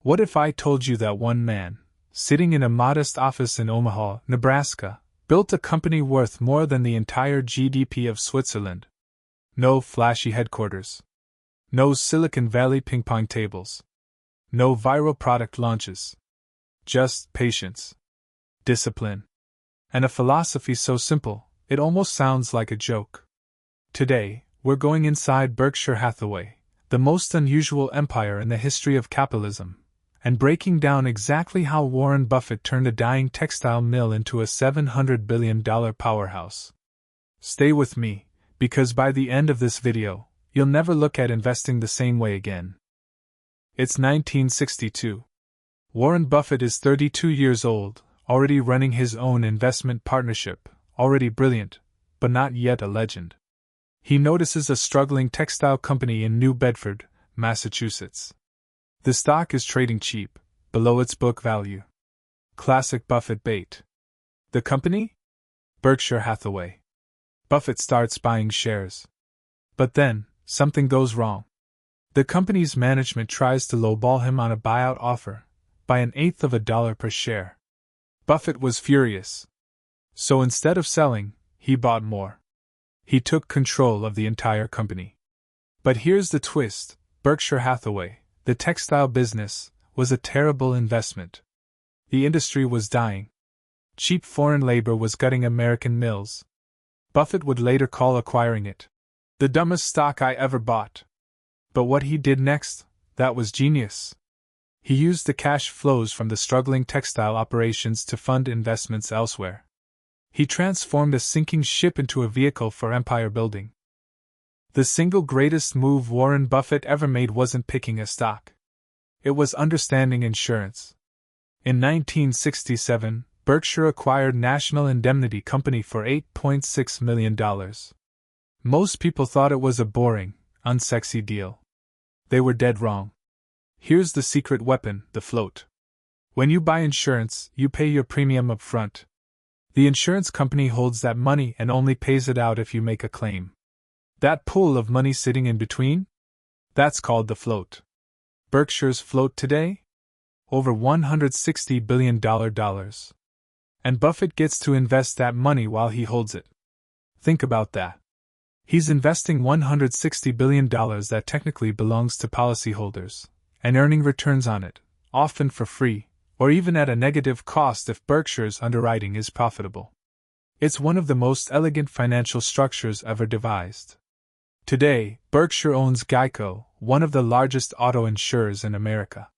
What if I told you that one man, sitting in a modest office in Omaha, Nebraska, built a company worth more than the entire GDP of Switzerland? No flashy headquarters. No Silicon Valley ping-pong tables. No viral product launches. Just patience, discipline, and a philosophy so simple, it almost sounds like a joke. Today, we're going inside Berkshire Hathaway, the most unusual empire in the history of capitalism, and breaking down exactly how Warren Buffett turned a dying textile mill into a $700 billion powerhouse. Stay with me, because by the end of this video, you'll never look at investing the same way again. It's 1962. Warren Buffett is 32 years old, already running his own investment partnership, already brilliant, but not yet a legend. He notices a struggling textile company in New Bedford, Massachusetts. The stock is trading cheap, below its book value. Classic Buffett bait. The company? Berkshire Hathaway. Buffett starts buying shares. But then, something goes wrong. The company's management tries to lowball him on a buyout offer, by $0.125 per share. Buffett was furious. So instead of selling, he bought more. He took control of the entire company. But here's the twist: Berkshire Hathaway, the textile business, was a terrible investment. The industry was dying. Cheap foreign labor was gutting American mills. Buffett would later call acquiring it the dumbest stock I ever bought. But what he did next, that was genius. He used the cash flows from the struggling textile operations to fund investments elsewhere. He transformed a sinking ship into a vehicle for empire building. The single greatest move Warren Buffett ever made wasn't picking a stock. It was understanding insurance. In 1967, Berkshire acquired National Indemnity Company for $8.6 million. Most people thought it was a boring, unsexy deal. They were dead wrong. Here's the secret weapon, the float. When you buy insurance, you pay your premium up front. The insurance company holds that money and only pays it out if you make a claim. That pool of money sitting in between? That's called the float. Berkshire's float today? Over $160 billion. And Buffett gets to invest that money while he holds it. Think about that. He's investing $160 billion that technically belongs to policyholders, and earning returns on it, often for free, or even at a negative cost if Berkshire's underwriting is profitable. It's one of the most elegant financial structures ever devised. Today, Berkshire owns Geico, one of the largest auto insurers in America.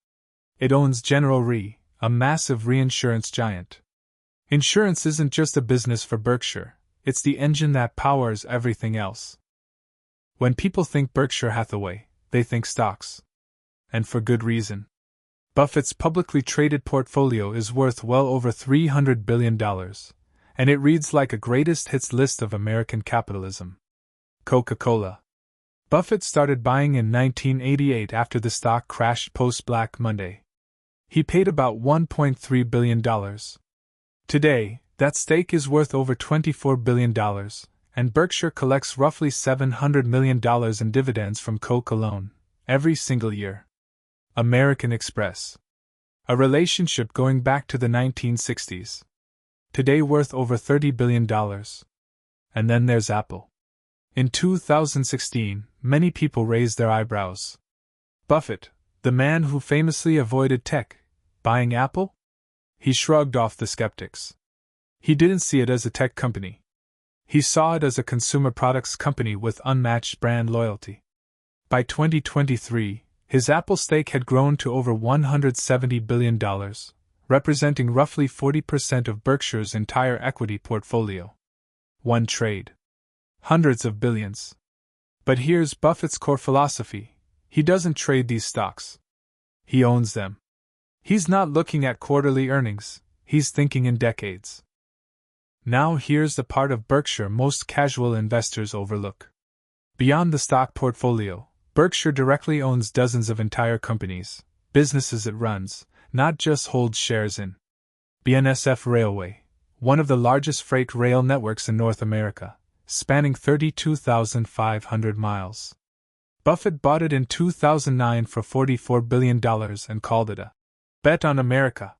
It owns General Re, a massive reinsurance giant. Insurance isn't just a business for Berkshire, it's the engine that powers everything else. When people think Berkshire Hathaway, they think stocks. And for good reason. Buffett's publicly traded portfolio is worth well over $300 billion, and it reads like a greatest hits list of American capitalism. Coca-Cola. Buffett started buying in 1988 after the stock crashed post-Black Monday. He paid about $1.3 billion. Today, that stake is worth over $24 billion, and Berkshire collects roughly $700 million in dividends from Coke alone, every single year. American Express. A relationship going back to the 1960s. Today worth over $30 billion. And then there's Apple. In 2016, many people raised their eyebrows. Buffett, the man who famously avoided tech, buying Apple? He shrugged off the skeptics. He didn't see it as a tech company. He saw it as a consumer products company with unmatched brand loyalty. By 2023, his Apple stake had grown to over $170 billion, representing roughly 40% of Berkshire's entire equity portfolio. One trade. Hundreds of billions. But here's Buffett's core philosophy: he doesn't trade these stocks. He owns them. He's not looking at quarterly earnings, he's thinking in decades. Now here's the part of Berkshire most casual investors overlook. Beyond the stock portfolio, Berkshire directly owns dozens of entire companies, businesses it runs, not just holds shares in. BNSF Railway, one of the largest freight rail networks in North America, spanning 32,500 miles. Buffett bought it in 2009 for $44 billion and called it a Bet on America.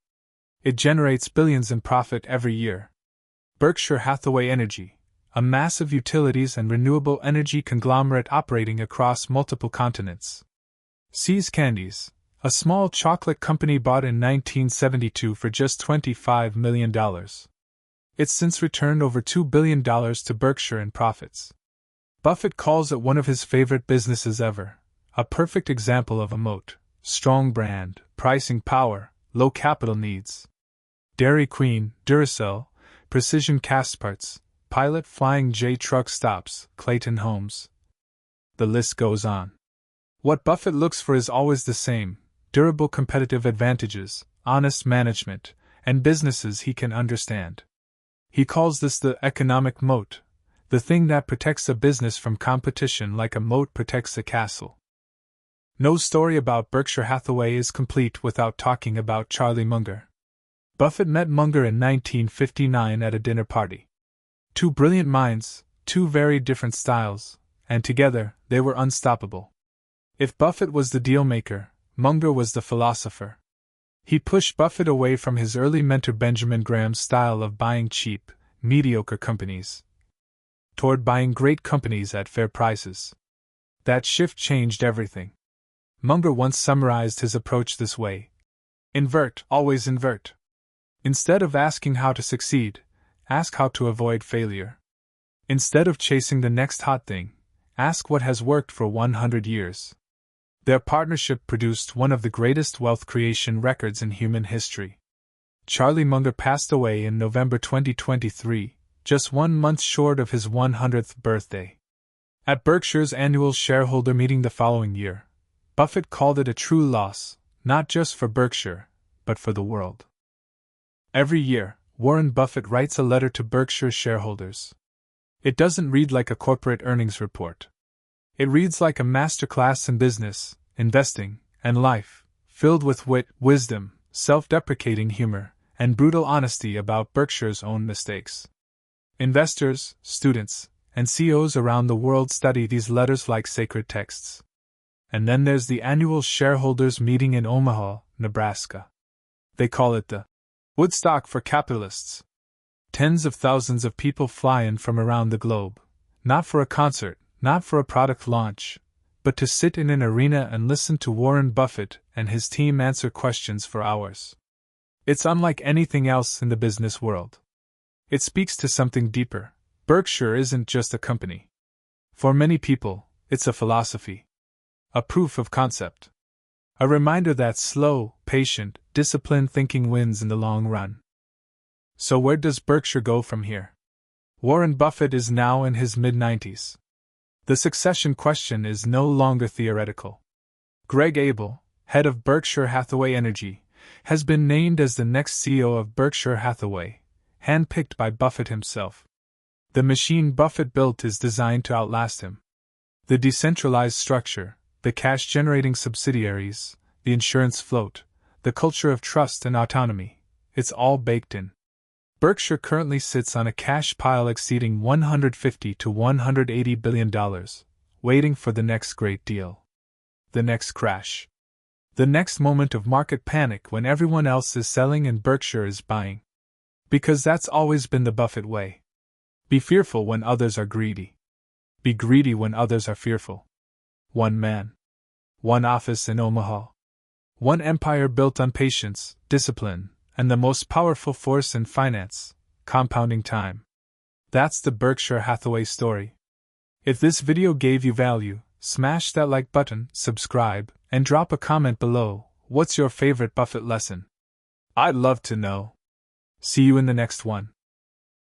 It generates billions in profit every year. Berkshire Hathaway Energy, a massive utilities and renewable energy conglomerate operating across multiple continents. Sees Candies, a small chocolate company bought in 1972 for just $25 million. It's since returned over $2 billion to Berkshire in profits. Buffett calls it one of his favorite businesses ever, a perfect example of a moat, strong brand, pricing power, low capital needs. Dairy Queen, Duracell, Precision Castparts, Pilot Flying J Truck Stops, Clayton Homes. The list goes on. What Buffett looks for is always the same: durable competitive advantages, honest management, and businesses he can understand. He calls this the economic moat, the thing that protects a business from competition like a moat protects a castle. No story about Berkshire Hathaway is complete without talking about Charlie Munger. Buffett met Munger in 1959 at a dinner party. Two brilliant minds, two very different styles, and together they were unstoppable. If Buffett was the deal-maker, Munger was the philosopher. He pushed Buffett away from his early mentor Benjamin Graham's style of buying cheap, mediocre companies toward buying great companies at fair prices. That shift changed everything. Munger once summarized his approach this way: invert, always invert. Instead of asking how to succeed, ask how to avoid failure. Instead of chasing the next hot thing, ask what has worked for 100 years. Their partnership produced one of the greatest wealth creation records in human history. Charlie Munger passed away in November 2023, just 1 month short of his 100th birthday. At Berkshire's annual shareholder meeting the following year, Buffett called it a true loss, not just for Berkshire, but for the world. Every year, Warren Buffett writes a letter to Berkshire shareholders. It doesn't read like a corporate earnings report. It reads like a masterclass in business, investing, and life, filled with wit, wisdom, self-deprecating humor, and brutal honesty about Berkshire's own mistakes. Investors, students, and CEOs around the world study these letters like sacred texts. And then there's the annual shareholders meeting in Omaha, Nebraska. They call it the Woodstock for capitalists. Tens of thousands of people fly in from around the globe, not for a concert, not for a product launch, but to sit in an arena and listen to Warren Buffett and his team answer questions for hours. It's unlike anything else in the business world. It speaks to something deeper. Berkshire isn't just a company. For many people, it's a philosophy. A proof of concept. A reminder that slow, patient, disciplined thinking wins in the long run. So where does Berkshire go from here? Warren Buffett is now in his mid-90s. The succession question is no longer theoretical. Greg Abel, head of Berkshire Hathaway Energy, has been named as the next CEO of Berkshire Hathaway, handpicked by Buffett himself. The machine Buffett built is designed to outlast him. The decentralized structure, the cash-generating subsidiaries, the insurance float, the culture of trust and autonomy, it's all baked in. Berkshire currently sits on a cash pile exceeding $150 to $180 billion, waiting for the next great deal. The next crash. The next moment of market panic when everyone else is selling and Berkshire is buying. Because that's always been the Buffett way. Be fearful when others are greedy. Be greedy when others are fearful. One man. One office in Omaha. One empire built on patience, discipline, and the most powerful force in finance, compounding time. That's the Berkshire Hathaway story. If this video gave you value, smash that like button, subscribe, and drop a comment below. What's your favorite Buffett lesson? I'd love to know. See you in the next one.